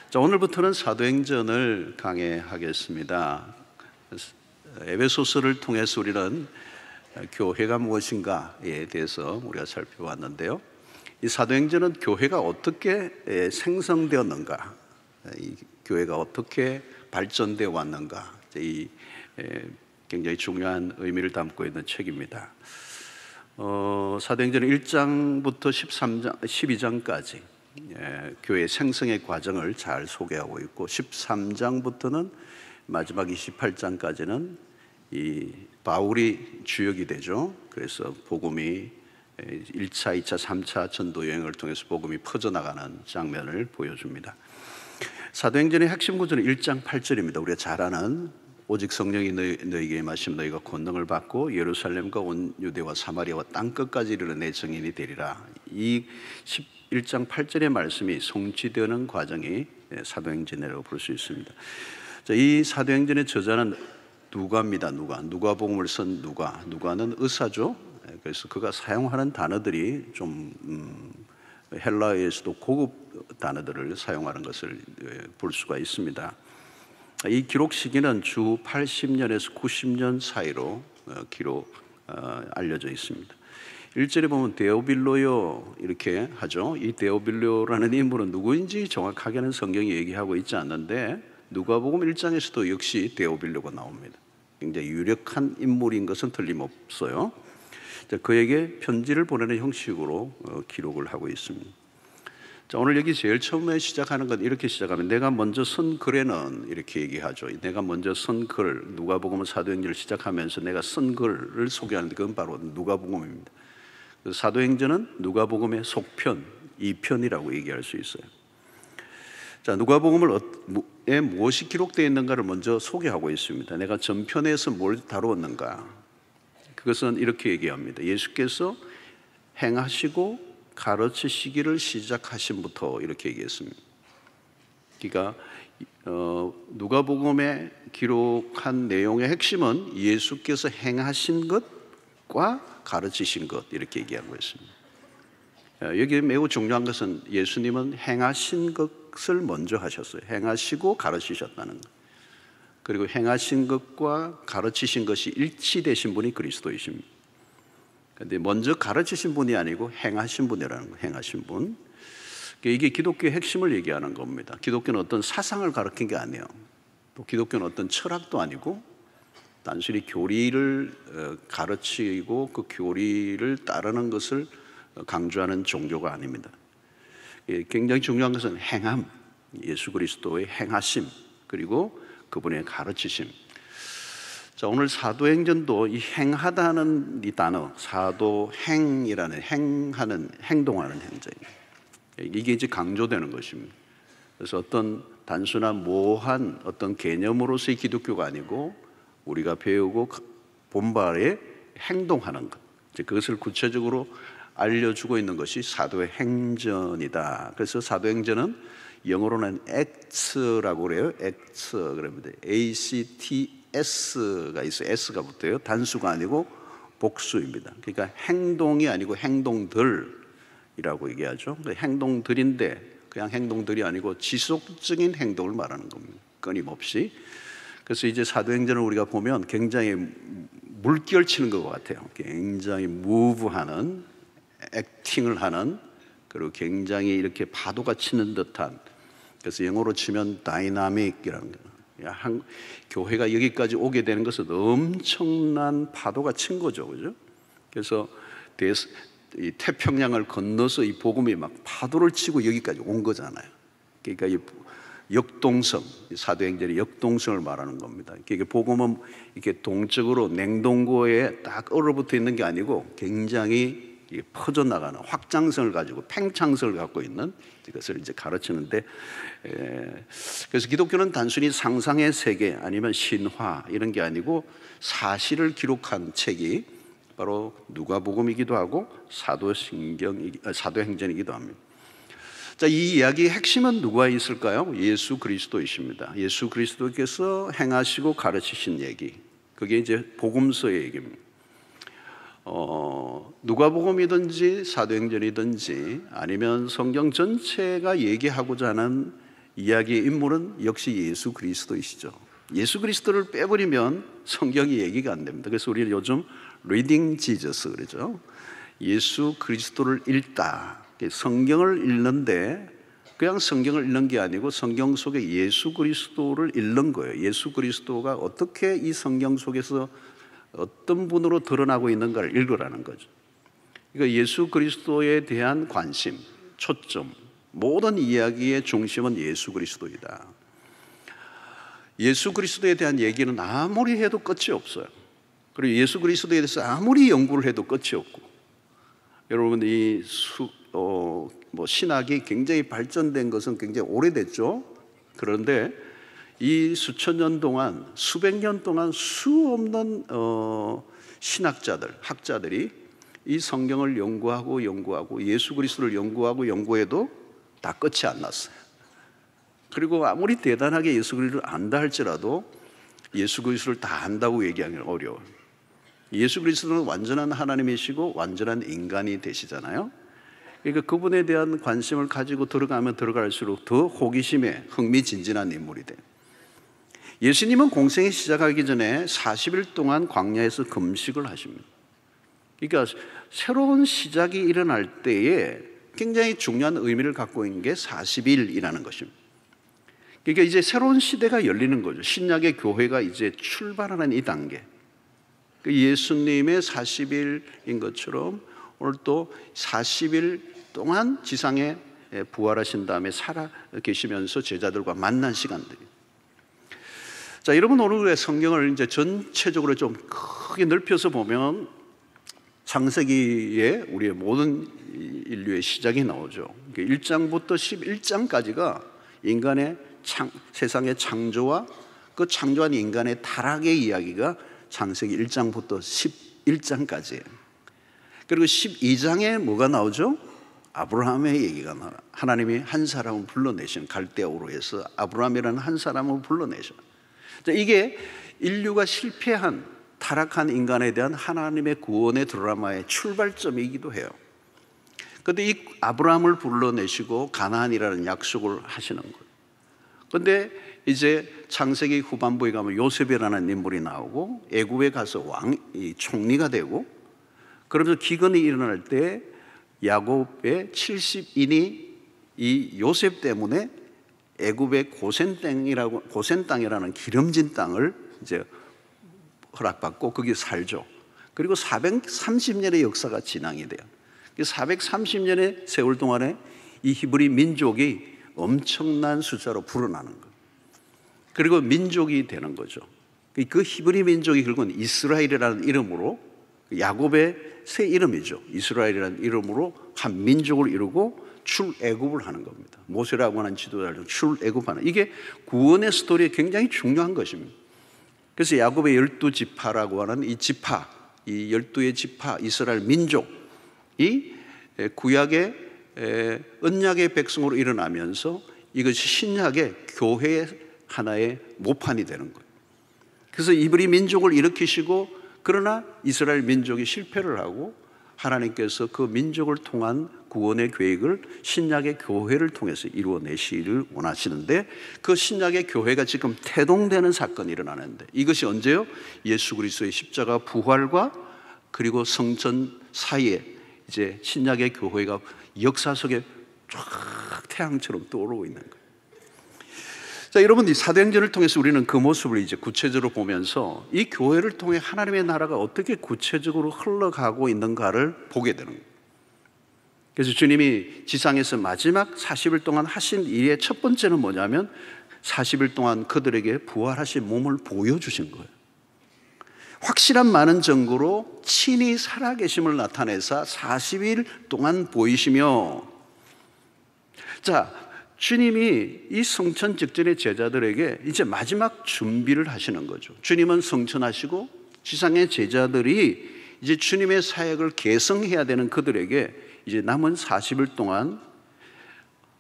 자, 오늘부터는 사도행전을 강해하겠습니다. 에베소서를 통해서 우리는 교회가 무엇인가에 대해서 우리가 살펴봤는데요. 이 사도행전은 교회가 어떻게 생성되었는가, 이 교회가 어떻게 발전되어 왔는가, 이 굉장히 중요한 의미를 담고 있는 책입니다. 사도행전 1장부터 12장까지 교회 생성의 과정을 잘 소개하고 있고, 13장부터는 마지막 28장까지는 이 바울이 주역이 되죠. 그래서 복음이 1차, 2차, 3차 전도 여행을 통해서 복음이 퍼져나가는 장면을 보여줍니다. 사도행전의 핵심 구조는 1장 8절입니다. 우리가 잘 아는 오직 성령이 너희에게 임하시면 너희가 권능을 받고 예루살렘과 온 유대와 사마리아와 땅끝까지 이르러 내 증인이 되리라. 이 1장 8절의 말씀이 성취되는 과정이 사도행전이라고 볼 수 있습니다. 자, 이 사도행전의 저자는 누가입니다. 누가복음을 쓴 누가는 의사죠. 그래서 그가 사용하는 단어들이 좀 헬라어에서도 고급 단어들을 사용하는 것을 볼 수가 있습니다. 이 기록 시기는 주 80년에서 90년 사이로 알려져 있습니다. 1절에 보면 데오빌로요 이렇게 하죠. 이 데오빌로라는 인물은 누구인지 정확하게는 성경이 얘기하고 있지 않는데, 누가복음 1장에서도 역시 데오빌로가 나옵니다. 굉장히 유력한 인물인 것은 틀림없어요. 그에게 편지를 보내는 형식으로 기록을 하고 있습니다. 자, 오늘 여기 제일 처음에 시작하는 건 이렇게 시작하면, 내가 먼저 쓴 글에는 이렇게 얘기하죠. 내가 먼저 쓴 글, 누가복음 사도행전을 시작하면서 내가 쓴 글을 소개하는데 그건 바로 누가복음입니다. 사도행전은 누가복음의 속편, 2편이라고 얘기할 수 있어요. 자, 누가복음에 무엇이 기록되어 있는가를 먼저 소개하고 있습니다. 내가 전편에서 뭘 다루었는가? 그것은 이렇게 얘기합니다. 예수께서 행하시고 가르치시기를 시작하신부터 이렇게 얘기했습니다. 그러니까 누가복음에 기록한 내용의 핵심은 예수께서 행하신 것과 가르치신 것, 이렇게 얘기하고 있습니다. 여기 매우 중요한 것은 예수님은 행하신 것을 먼저 하셨어요. 행하시고 가르치셨다는 것. 그리고 행하신 것과 가르치신 것이 일치되신 분이 그리스도이십니다. 그런데 먼저 가르치신 분이 아니고 행하신 분이라는 거예요. 행하신 분. 이게 기독교의 핵심을 얘기하는 겁니다. 기독교는 어떤 사상을 가르친 게 아니에요. 또 기독교는 어떤 철학도 아니고 단순히 교리를 가르치고 그 교리를 따르는 것을 강조하는 종교가 아닙니다. 굉장히 중요한 것은 행함, 예수 그리스도의 행하심, 그리고 그분의 가르치심. 자, 오늘 사도행전도 이 행하다는 이 단어, 사도행이라는 행동하는 행자입니다. 이게 이제 강조되는 것입니다. 그래서 어떤 단순한 모호한 어떤 개념으로서의 기독교가 아니고 우리가 배우고 본발에 행동하는 것, 이제 그것을 구체적으로 알려주고 있는 것이 사도의 행전이다. 그래서 사도행전은 영어로는 acts라고 그래요. acts 그럽니다. ACTS가 있어요. S가 붙어요. 단수가 아니고 복수입니다. 그러니까 행동이 아니고 행동들이라고 얘기하죠. 행동들인데 그냥 행동들이 아니고 지속적인 행동을 말하는 겁니다. 끊임없이. 그래서 이제 사도행전을 우리가 보면 굉장히 물결 치는 것 같아요. 굉장히 무브하는, 액팅을 하는, 그리고 굉장히 이렇게 파도가 치는 듯한, 그래서 영어로 치면 다이나믹이라는 거예요. 교회가 여기까지 오게 되는 것은 엄청난 파도가 친 거죠. 그죠? 그래서 이 태평양을 건너서 이 복음이 막 파도를 치고 여기까지 온 거잖아요. 그러니까 이 역동성, 사도행전의 역동성을 말하는 겁니다. 이게 복음은 이렇게 동적으로 냉동고에 딱 얼어붙어 있는 게 아니고 굉장히 퍼져나가는 확장성을 가지고 팽창성을 갖고 있는 이것을 이제 가르치는데, 그래서 기독교는 단순히 상상의 세계 아니면 신화 이런 게 아니고 사실을 기록한 책이 바로 누가복음이기도 하고 사도행전이기도 합니다. 자, 이 이야기의 핵심은 누가 있을까요? 예수 그리스도이십니다. 예수 그리스도께서 행하시고 가르치신 얘기, 그게 이제 복음서의 얘기입니다. 누가복음이든지 사도행전이든지 아니면 성경 전체가 얘기하고자 하는 이야기의 인물은 역시 예수 그리스도이시죠. 예수 그리스도를 빼버리면 성경이 얘기가 안 됩니다. 그래서 우리는 요즘 리딩 지저스 그러죠. 예수 그리스도를 읽다. 성경을 읽는데 그냥 성경을 읽는 게 아니고 성경 속에 예수 그리스도를 읽는 거예요. 예수 그리스도가 어떻게 이 성경 속에서 어떤 분으로 드러나고 있는가를 읽으라는 거죠. 그러니까 예수 그리스도에 대한 관심, 초점, 모든 이야기의 중심은 예수 그리스도이다. 예수 그리스도에 대한 얘기는 아무리 해도 끝이 없어요. 그리고 예수 그리스도에 대해서 아무리 연구를 해도 끝이 없고, 여러분 신학이 굉장히 발전된 것은 굉장히 오래됐죠. 그런데 이 수천 년 동안, 수백 년 동안 수 없는 신학자들, 학자들이 이 성경을 연구하고 예수 그리스도를 연구해도 다 끝이 안 났어요. 그리고 아무리 대단하게 예수 그리스도를 안다 할지라도 예수 그리스도를 다 안다고 얘기하기는 어려워요. 예수 그리스도는 완전한 하나님이시고 완전한 인간이 되시잖아요. 그러니까 그분에 대한 관심을 가지고 들어가면 들어갈수록 더 호기심에 흥미진진한 인물이 돼요. 예수님은 공생이 시작하기 전에 40일 동안 광야에서 금식을 하십니다. 그러니까 새로운 시작이 일어날 때에 굉장히 중요한 의미를 갖고 있는 게 40일이라는 것입니다. 그러니까 이제 새로운 시대가 열리는 거죠. 신약의 교회가 이제 출발하는 이 단계. 예수님의 40일인 것처럼 오늘 또 40일 동안 지상에 부활하신 다음에 살아 계시면서 제자들과 만난 시간들이. 자, 여러분 오늘의 성경을 이제 전체적으로 좀 크게 넓혀서 보면 창세기에 우리의 모든 인류의 시작이 나오죠. 1장부터 11장까지가 인간의 세상의 창조와 그 창조한 인간의 타락의 이야기가 창세기 1장부터 11장까지예요. 그리고 12장에 뭐가 나오죠? 아브라함의 얘기가 나와요. 하나님이 한 사람을 불러내신, 갈대아우로 해서 아브라함이라는 한 사람을 불러내셔. 이게 인류가 실패한, 타락한 인간에 대한 하나님의 구원의 드라마의 출발점이기도 해요. 그런데 이 아브라함을 불러내시고 가나안이라는 약속을 하시는 거예요. 그런데 이제 창세기 후반부에 가면 요셉이라는 인물이 나오고 애굽에 가서 총리가 되고, 그러면서 기근이 일어날 때 야곱의 70인이 이 요셉 때문에 애굽의 고센 땅이라는 기름진 땅을 이제 허락받고 거기 살죠. 그리고 430년의 역사가 진행이 돼요. 430년의 세월 동안에 이 히브리 민족이 엄청난 숫자로 불어나는 거예요. 그리고 민족이 되는 거죠. 그 히브리 민족이 결국은 이스라엘이라는 이름으로, 야곱의 새 이름이죠. 이스라엘이라는 이름으로 한 민족을 이루고 출애굽을 하는 겁니다. 모세라고 하는 지도자를 출애굽하는, 이게 구원의 스토리에 굉장히 중요한 것입니다. 그래서 야곱의 12지파라고 하는 이 지파, 이 12의 지파 이스라엘 민족이 구약의 언약의 백성으로 일어나면서 이것이 신약의 교회의 하나의 모판이 되는 거예요. 그래서 이브리 민족을 일으키시고, 그러나 이스라엘 민족이 실패를 하고 하나님께서 그 민족을 통한 구원의 계획을 신약의 교회를 통해서 이루어내시기를 원하시는데, 그 신약의 교회가 지금 태동되는 사건이 일어나는데, 이것이 언제요? 예수 그리스도의 십자가 부활과 그리고 성전 사이에 이제 신약의 교회가 역사 속에 쫙 태양처럼 떠오르고 있는 거예요. 자, 여러분, 이 사도행전을 통해서 우리는 그 모습을 이제 구체적으로 보면서 이 교회를 통해 하나님의 나라가 어떻게 구체적으로 흘러가고 있는가를 보게 되는 거예요. 그래서 주님이 지상에서 마지막 40일 동안 하신 일의 첫 번째는 뭐냐면 40일 동안 그들에게 부활하신 몸을 보여주신 거예요. 확실한 많은 증거로 친히 살아계심을 나타내사 40일 동안 보이시며, 자, 주님이 이 성천 직전의 제자들에게 이제 마지막 준비를 하시는 거죠. 주님은 성천하시고 지상의 제자들이 이제 주님의 사역을 계승해야 되는 그들에게 이제 남은 40일 동안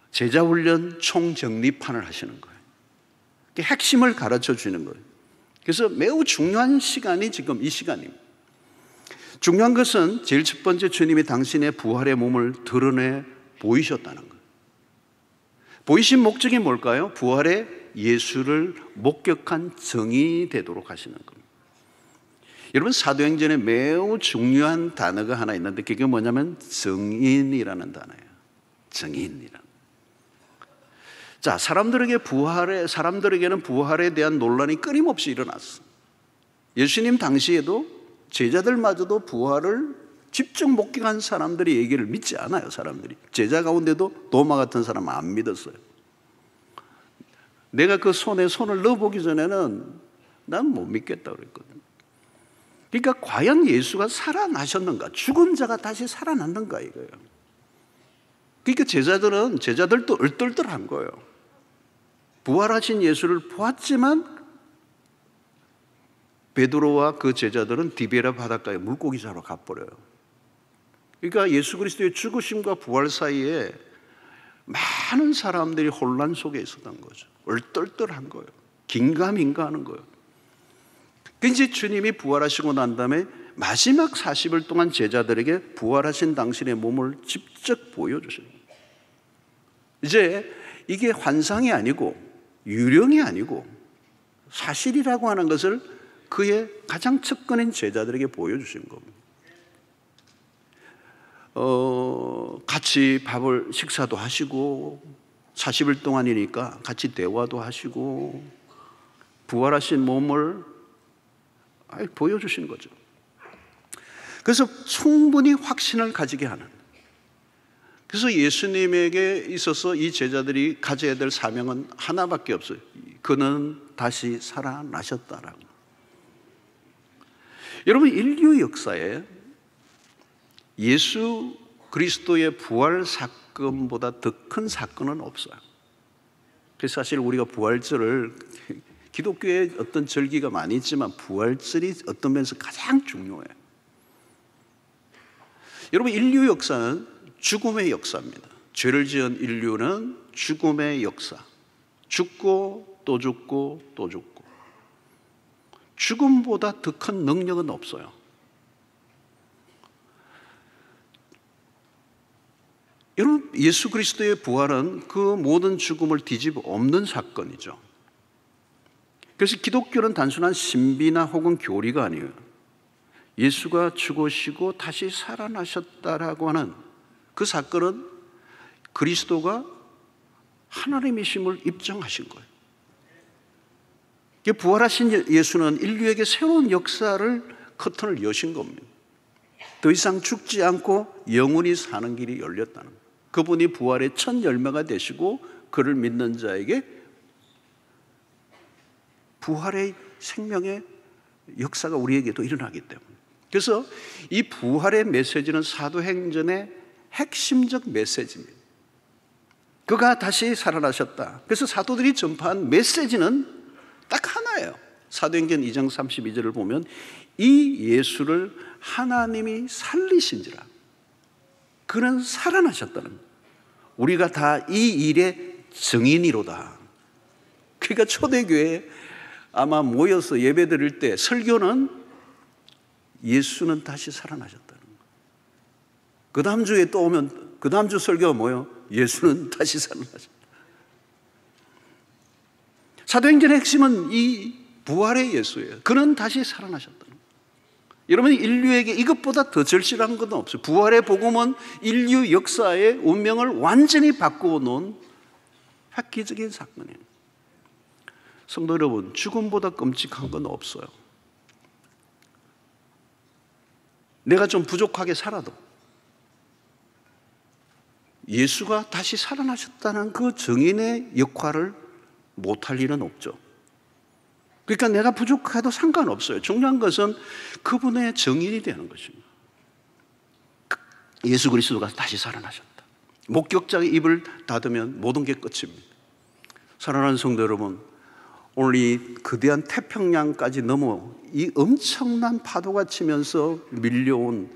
제자훈련 총정리판을 하시는 거예요. 핵심을 가르쳐 주는 거예요. 그래서 매우 중요한 시간이 지금 이 시간입니다. 중요한 것은 제일 첫 번째, 주님이 당신의 부활의 몸을 드러내 보이셨다는 거예요. 보이신 목적이 뭘까요? 부활의 예수를 목격한 증인이 되도록 하시는 겁니다. 여러분, 사도행전에 매우 중요한 단어가 하나 있는데 그게 뭐냐면 증인이라는 단어예요. 증인이라는. 자, 사람들에게는 부활에 대한 논란이 끊임없이 일어났어. 예수님 당시에도 제자들마저도 부활을 직접 목격한 사람들이 얘기를 믿지 않아요. 사람들이 제자 가운데도 도마 같은 사람은 안 믿었어요. 내가 그 손에 손을 넣어보기 전에는 난 못 믿겠다 그랬거든. 그러니까 과연 예수가 살아나셨는가, 죽은 자가 다시 살아났는가 이거예요. 그러니까 제자들도 얼떨떨한 거예요. 부활하신 예수를 보았지만 베드로와 그 제자들은 디베라 바닷가에 물고기 잡으러 가버려요. 그러니까 예수 그리스도의 죽으심과 부활 사이에 많은 사람들이 혼란 속에 있었던 거죠. 얼떨떨한 거예요. 긴가민가하는 거예요. 이제 주님이 부활하시고 난 다음에 마지막 40일 동안 제자들에게 부활하신 당신의 몸을 직접 보여주셔요. 이제 이게 환상이 아니고 유령이 아니고 사실이라고 하는 것을 그의 가장 측근인 제자들에게 보여주신 겁니다. 같이 식사도 하시고 40일 동안이니까 같이 대화도 하시고 부활하신 몸을 보여주신 거죠. 그래서 충분히 확신을 가지게 하는, 그래서 예수님에게 있어서 이 제자들이 가져야 될 사명은 하나밖에 없어요. 그는 다시 살아나셨다라고. 여러분, 인류 역사에 예수 그리스도의 부활 사건보다 더 큰 사건은 없어요. 그래서 사실 우리가 부활절을, 기독교에 어떤 절기가 많이 있지만 부활절이 어떤 면에서 가장 중요해요. 여러분, 인류 역사는 죽음의 역사입니다. 죄를 지은 인류는 죽음의 역사. 죽고 또 죽고 또 죽고. 죽음보다 더 큰 능력은 없어요. 여러분, 예수 그리스도의 부활은 그 모든 죽음을 뒤집어 엎는 사건이죠. 그래서 기독교는 단순한 신비나 혹은 교리가 아니에요. 예수가 죽으시고 다시 살아나셨다라고 하는 그 사건은 그리스도가 하나님이심을 입증하신 거예요. 부활하신 예수는 인류에게 새로운 역사를 커튼을 여신 겁니다. 더 이상 죽지 않고 영원히 사는 길이 열렸다는 거예요. 그분이 부활의 첫 열매가 되시고 그를 믿는 자에게 부활의 생명의 역사가 우리에게도 일어나기 때문에, 그래서 이 부활의 메시지는 사도행전의 핵심적 메시지입니다. 그가 다시 살아나셨다. 그래서 사도들이 전파한 메시지는 딱 하나예요. 사도행전 2장 32절을 보면 이 예수를 하나님이 살리신지라, 그는 살아나셨다는 거예요. 우리가 다 이 일의 증인이로다. 그러니까 초대교회에 아마 모여서 예배 드릴 때 설교는 예수는 다시 살아나셨다는 거예요. 그 다음 주에 또 오면 그 다음 주 설교가 뭐예요? 예수는 다시 살아나셨다. 사도행전의 핵심은 이 부활의 예수예요. 그는 다시 살아나셨다는 거예요. 여러분, 인류에게 이것보다 더 절실한 것은 없어요. 부활의 복음은 인류 역사의 운명을 완전히 바꾸어 놓은 획기적인 사건이에요. 성도 여러분, 죽음보다 끔찍한 건 없어요. 내가 좀 부족하게 살아도 예수가 다시 살아나셨다는 그 증인의 역할을 못할 일은 없죠. 그러니까 내가 부족해도 상관없어요. 중요한 것은 그분의 증인이 되는 것입니다. 예수 그리스도가 다시 살아나셨다. 목격자의 입을 닫으면 모든 게 끝입니다. 사랑하는 성도 여러분, 오늘 이 거대한 태평양까지 넘어 이 엄청난 파도가 치면서 밀려온,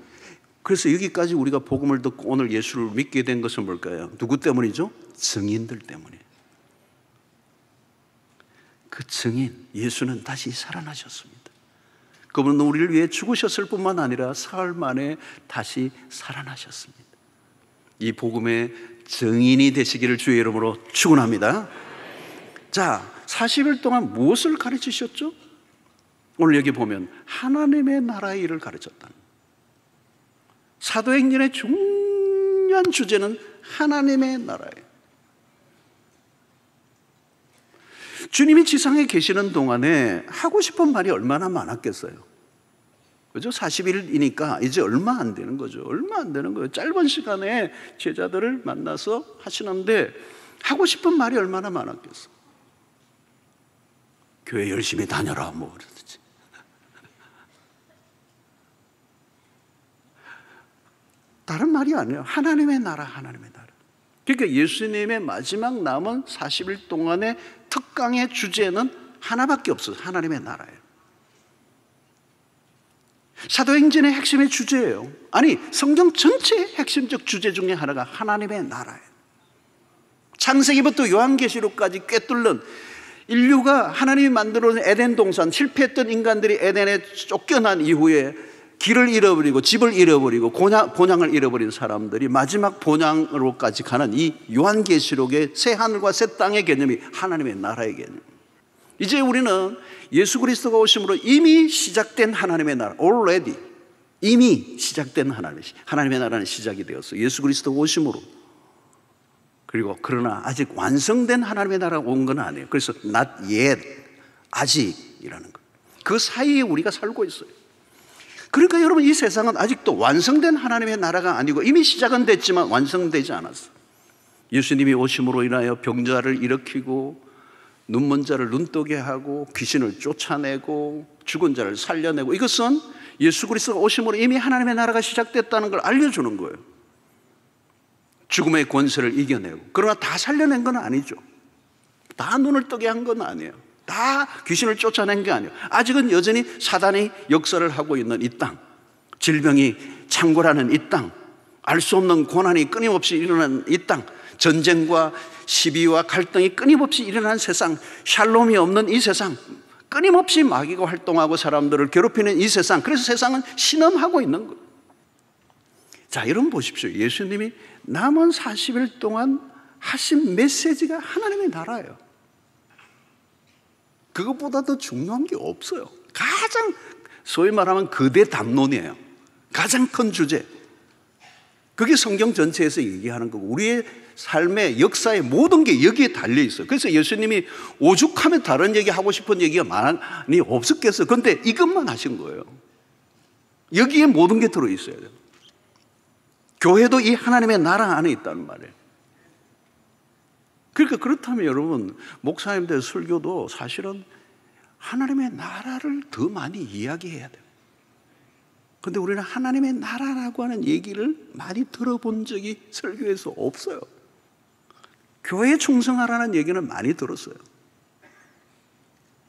그래서 여기까지 우리가 복음을 듣고 오늘 예수를 믿게 된 것은 뭘까요? 누구 때문이죠? 증인들 때문이에요. 그 증인, 예수는 다시 살아나셨습니다. 그분은 우리를 위해 죽으셨을 뿐만 아니라 사흘 만에 다시 살아나셨습니다. 이 복음의 증인이 되시기를 주의 이름으로 축원합니다. 자, 40일 동안 무엇을 가르치셨죠? 오늘 여기 보면 하나님의 나라의 일을 가르쳤다. 사도행전의 중요한 주제는 하나님의 나라예요. 주님이 지상에 계시는 동안에 하고 싶은 말이 얼마나 많았겠어요. 그죠? 40일이니까 이제 얼마 안 되는 거죠. 얼마 안 되는 거예요. 짧은 시간에 제자들을 만나서 하시는데 하고 싶은 말이 얼마나 많았겠어. 교회 열심히 다녀라 뭐 그러듯이. 다른 말이 아니에요. 하나님의 나라, 하나님의 나라. 그러니까 예수님의 마지막 남은 40일 동안의 특강의 주제는 하나밖에 없어요. 하나님의 나라예요. 사도행전의 핵심의 주제예요. 아니, 성경 전체의 핵심적 주제 중에 하나가 하나님의 나라예요. 창세기부터 요한계시록까지 꿰뚫는 인류가 하나님이 만들어놓은 에덴 동산, 실패했던 인간들이 에덴에 쫓겨난 이후에 길을 잃어버리고 집을 잃어버리고 본향을 잃어버린 사람들이 마지막 본향으로까지 가는 이 요한계시록의 새 하늘과 새 땅의 개념이 하나님의 나라의 개념. 이제 우리는 예수 그리스도가 오심으로 이미 시작된 하나님의 나라, already 이미 시작된 하나님의 나라는 시작이 되었어요. 예수 그리스도가 오심으로. 그리고 그러나 아직 완성된 하나님의 나라가 온 건 아니에요. 그래서 not yet, 아직이라는 것. 그 사이에 우리가 살고 있어요. 그러니까 여러분, 이 세상은 아직도 완성된 하나님의 나라가 아니고 이미 시작은 됐지만 완성되지 않았어요. 예수님이 오심으로 인하여 병자를 일으키고 눈먼 자를 눈뜨게 하고 귀신을 쫓아내고 죽은 자를 살려내고, 이것은 예수 그리스도가 오심으로 이미 하나님의 나라가 시작됐다는 걸 알려주는 거예요. 죽음의 권세를 이겨내고. 그러나 다 살려낸 건 아니죠. 다 눈을 뜨게 한 건 아니에요. 다 귀신을 쫓아낸 게 아니에요. 아직은 여전히 사단이 역사를 하고 있는 이 땅, 질병이 창궐하는 이 땅, 알 수 없는 고난이 끊임없이 일어나는 이 땅, 전쟁과 시비와 갈등이 끊임없이 일어나는 세상, 샬롬이 없는 이 세상, 끊임없이 마귀가 활동하고 사람들을 괴롭히는 이 세상, 그래서 세상은 신음하고 있는 거예요. 자, 여러분 보십시오. 예수님이 남은 40일 동안 하신 메시지가 하나님의 나라예요. 그것보다 더 중요한 게 없어요. 가장 소위 말하면 거대 담론이에요. 가장 큰 주제. 그게 성경 전체에서 얘기하는 거고, 우리의 삶의 역사의 모든 게 여기에 달려 있어요. 그래서 예수님이 오죽하면 다른 얘기 하고 싶은 얘기가 많이 없었겠어요. 그런데 이것만 하신 거예요. 여기에 모든 게 들어있어야 돼요. 교회도 이 하나님의 나라 안에 있다는 말이에요. 그러니까 그렇다면 여러분, 목사님들 설교도 사실은 하나님의 나라를 더 많이 이야기해야 돼요. 그런데 우리는 하나님의 나라라고 하는 얘기를 많이 들어본 적이 설교에서 없어요. 교회에 충성하라는 얘기는 많이 들었어요.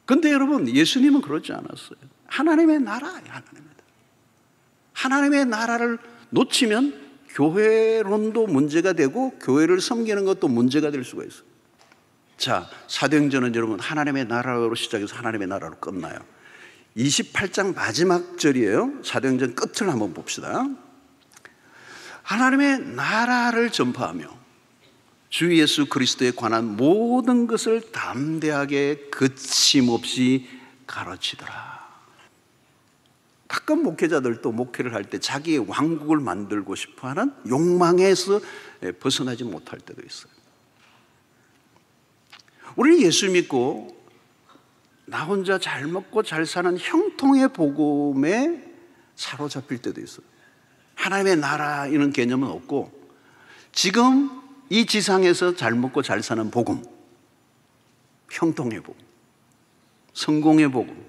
그런데 여러분, 예수님은 그렇지 않았어요. 하나님의 나라예요. 하나님의 나라를 놓치면 교회론도 문제가 되고 교회를 섬기는 것도 문제가 될 수가 있어요. 자, 사도행전은 여러분 하나님의 나라로 시작해서 하나님의 나라로 끝나요. 28장 마지막 절이에요. 사도행전 끝을 한번 봅시다. 하나님의 나라를 전파하며 주 예수 그리스도에 관한 모든 것을 담대하게 거침없이 가르치더라. 가끔 목회자들도 목회를 할 때 자기의 왕국을 만들고 싶어하는 욕망에서 벗어나지 못할 때도 있어요. 우리는 예수 믿고 나 혼자 잘 먹고 잘 사는 형통의 복음에 사로잡힐 때도 있어요. 하나님의 나라 이런 개념은 없고, 지금 이 지상에서 잘 먹고 잘 사는 복음, 형통의 복음, 성공의 복음,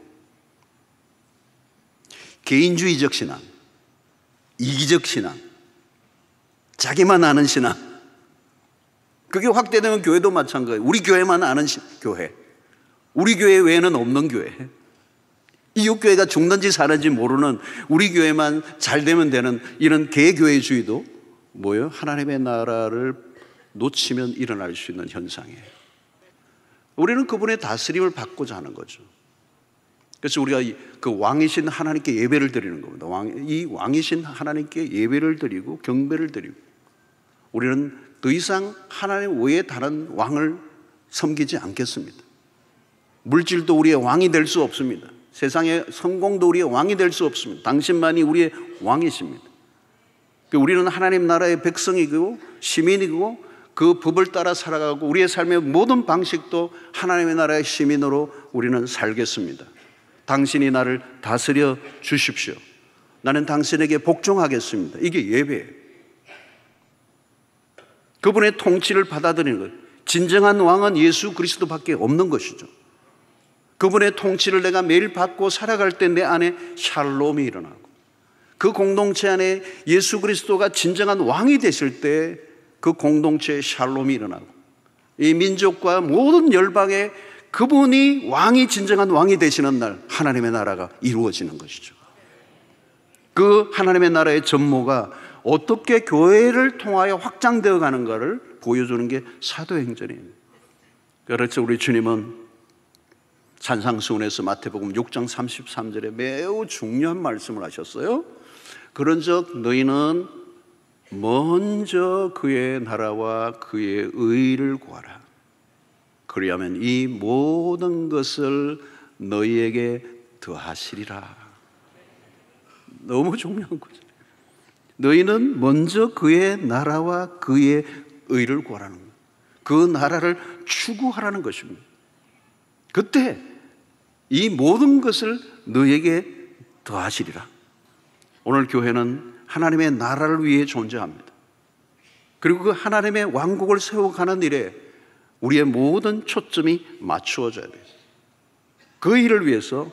개인주의적 신앙, 이기적 신앙, 자기만 아는 신앙, 그게 확대되면 교회도 마찬가지예요. 우리 교회만 아는 교회, 우리 교회 외에는 없는 교회, 이웃 교회가 죽는지 사는지 모르는 우리 교회만 잘 되면 되는 이런 개교회주의도 뭐예요? 하나님의 나라를 놓치면 일어날 수 있는 현상이에요. 우리는 그분의 다스림을 받고자 하는 거죠. 그래서 우리가 그 왕이신 하나님께 예배를 드리는 겁니다. 이 왕이신 하나님께 예배를 드리고 경배를 드리고, 우리는 더 이상 하나님 외에 다른 왕을 섬기지 않겠습니다. 물질도 우리의 왕이 될 수 없습니다. 세상의 성공도 우리의 왕이 될 수 없습니다. 당신만이 우리의 왕이십니다. 우리는 하나님 나라의 백성이고 시민이고 그 법을 따라 살아가고 우리의 삶의 모든 방식도 하나님의 나라의 시민으로 우리는 살겠습니다. 당신이 나를 다스려 주십시오. 나는 당신에게 복종하겠습니다. 이게 예배예요. 그분의 통치를 받아들이는 거예요. 진정한 왕은 예수 그리스도밖에 없는 것이죠. 그분의 통치를 내가 매일 받고 살아갈 때 내 안에 샬롬이 일어나고 그 공동체 안에 예수 그리스도가 진정한 왕이 되실 때 그 공동체에 샬롬이 일어나고 이 민족과 모든 열방에 그분이 왕이 진정한 왕이 되시는 날 하나님의 나라가 이루어지는 것이죠. 그 하나님의 나라의 전모가 어떻게 교회를 통하여 확장되어 가는가를 보여주는 게 사도행전이에요. 그래서 우리 주님은 산상수훈에서 마태복음 6장 33절에 매우 중요한 말씀을 하셨어요. 그런즉 너희는 먼저 그의 나라와 그의 의를 구하라. 그리하면 이 모든 것을 너희에게 더하시리라. 너무 중요한 거죠. 너희는 먼저 그의 나라와 그의 의를 구하라는 거예요. 그 나라를 추구하라는 것입니다. 그때 이 모든 것을 너희에게 더하시리라. 오늘 교회는 하나님의 나라를 위해 존재합니다. 그리고 그 하나님의 왕국을 세워가는 일에 우리의 모든 초점이 맞추어져야 돼요. 그 일을 위해서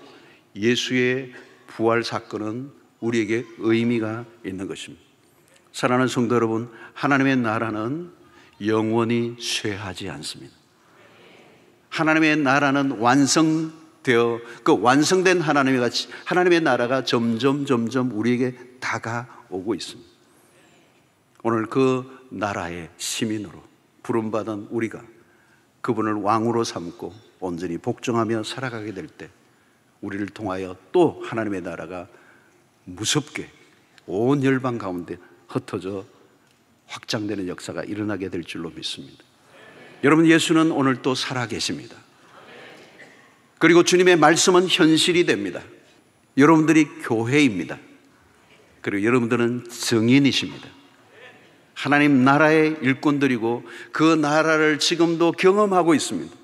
예수의 부활 사건은 우리에게 의미가 있는 것입니다. 사랑하는 성도 여러분, 하나님의 나라는 영원히 쇠하지 않습니다. 하나님의 나라는 완성되어 그 완성된 하나님의 나라가 점점 우리에게 다가오고 있습니다. 오늘 그 나라의 시민으로 부름받은 우리가 그분을 왕으로 삼고 온전히 복종하며 살아가게 될 때 우리를 통하여 또 하나님의 나라가 무섭게 온 열방 가운데 흩어져 확장되는 역사가 일어나게 될 줄로 믿습니다. 여러분, 예수는 오늘 또 살아계십니다. 그리고 주님의 말씀은 현실이 됩니다. 여러분들이 교회입니다. 그리고 여러분들은 증인이십니다. 하나님 나라의 일꾼들이고 그 나라를 지금도 경험하고 있습니다.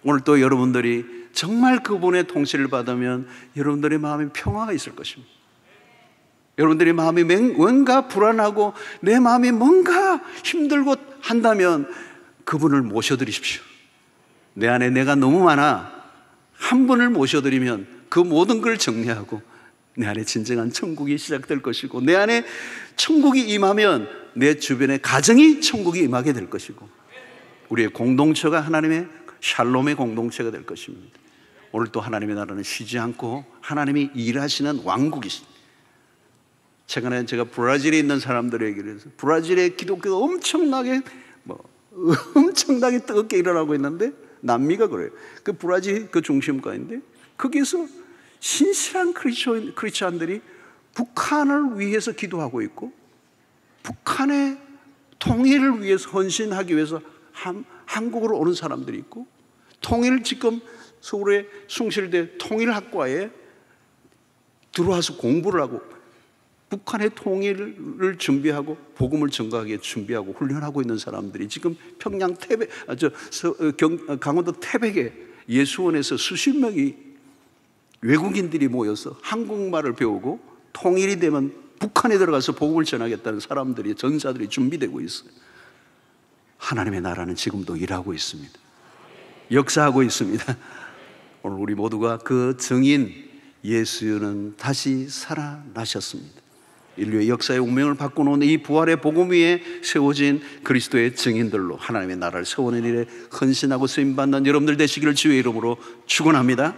오늘 또 여러분들이 정말 그분의 통치를 받으면 여러분들의 마음에 평화가 있을 것입니다. 여러분들의 마음이 뭔가 불안하고 내 마음이 뭔가 힘들고 한다면 그분을 모셔드리십시오. 내 안에 내가 너무 많아. 한 분을 모셔드리면 그 모든 걸 정리하고 내 안에 진정한 천국이 시작될 것이고 내 안에 천국이 임하면 내 주변의 가정이 천국이 임하게 될 것이고 우리의 공동체가 하나님의 샬롬의 공동체가 될 것입니다. 오늘 또 하나님의 나라는 쉬지 않고 하나님이 일하시는 왕국이십니다. 최근에 제가 브라질에 있는 사람들에게 그래서 브라질의 기독교가 엄청나게 뜨겁게 일어나고 있는데 남미가 그래요. 그 브라질 그 중심가인데 거기서 신실한 크리스찬들이 북한을 위해서 기도하고 있고 북한의 통일을 위해서 헌신하기 위해서 한국으로 오는 사람들이 있고 지금 서울의 숭실대 통일학과에 들어와서 공부를 하고 북한의 통일을 준비하고 복음을 전가하기에 준비하고 훈련하고 있는 사람들이 지금 평양 강원도 태백에 예수원에서 수십 명이 외국인들이 모여서 한국말을 배우고 통일이 되면 북한에 들어가서 복음을 전하겠다는 전사들이 준비되고 있어요. 하나님의 나라는 지금도 일하고 있습니다. 역사하고 있습니다. 오늘 우리 모두가 그 증인 예수는 다시 살아나셨습니다. 인류의 역사의 운명을 바꿔놓은 이 부활의 복음 위에 세워진 그리스도의 증인들로 하나님의 나라를 세우는 일에 헌신하고 쓰임받는 여러분들 되시기를 주의 이름으로 축원합니다.